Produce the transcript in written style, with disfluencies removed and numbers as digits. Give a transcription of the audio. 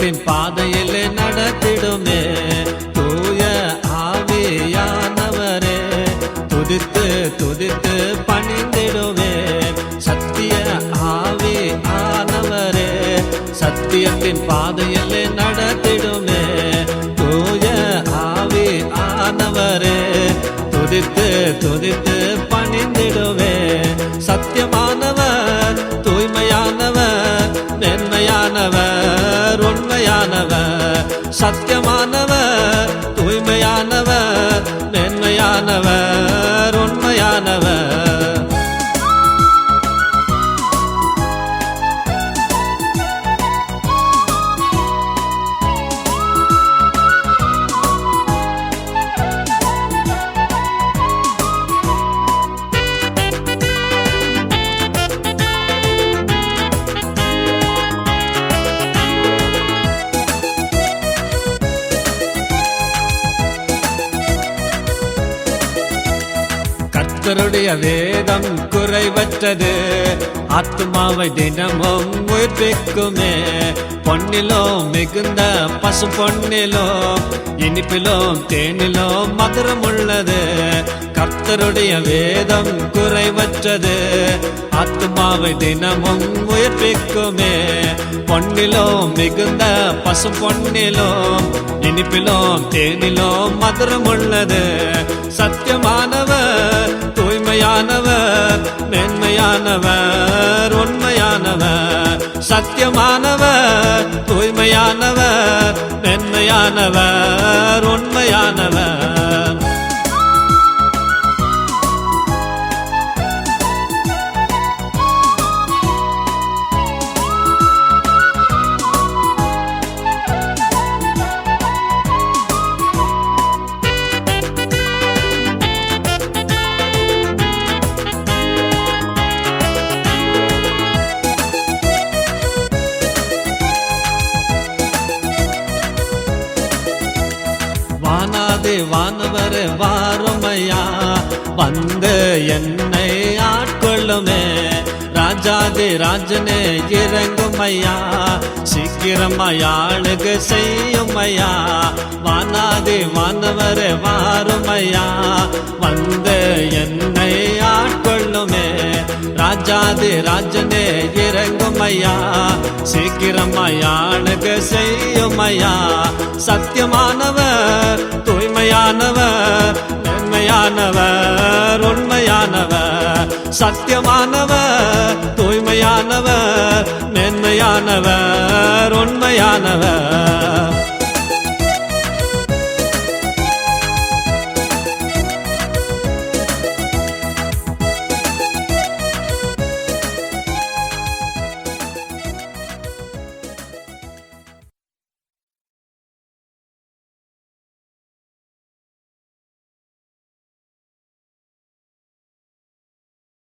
சத்தியத்தின் பாதையிலே நடத்திடுமே. தூய ஆவியானவரே துதித்து துதித்து பணிந்திடுவே. சத்திய ஆவியானவரே சத்தியத்தின் பாதையிலே நடத்திடுமே. தூய ஆவியானவரே துதித்து துதித்து பணிந்திடுவே. சத்தியமானவர் தூய்மையானவர் மேன்மையானவர் உண்மையானவர். சத்தியமானவர் தூய்மையானவர் மேன்மையானவர் உண்மையானவர். கர்த்தருடைய வேதம் குறைவற்றது, ஆத்மாவை தினமும் உயிர்ப்பிக்குமே. பொன்னிலும் மிகுந்த பசு பொன்னிலும் இனிப்பிலும் தேனிலும் மதுரம் உள்ளது. கர்த்தருடைய வேதம் குறைவற்றது, ஆத்மாவை தினமும் உயிர்ப்பிக்குமே. பொன்னிலும் மிகுந்த பசு பொன்னிலும் இனிப்பிலும் தேனிலும் மதுரம் உள்ளது. சத்தியமானவர் தூய்மையானவர் மேன்மையானவர் உண்மையானவர். சத்தியமானவர் தூய்மையானவர் மேன்மையானவர் உண்மையானவர். வானவர் வாருமையா வந்து என்னை ஆட்கொள்ளுமே. ராஜாதி ராஜனே இறங்குமையா சீக்கிரமாயாளுக்கு செய்யுமையா. வானாதி வானவர் வாருமையா வந்து என்னை ஆட்கொள்ளுமே. ராஜாதி ராஜனே இறங்குமையா சீக்கிரமாயாளுக்கு செய்யுமையா. சத்தியமானவர் தூய்மையானவர் மேன்மையானவர் உண்மையானவர். சத்தியமானவர் தூய்மையானவர் மேன்மையானவர் உண்மையானவர்.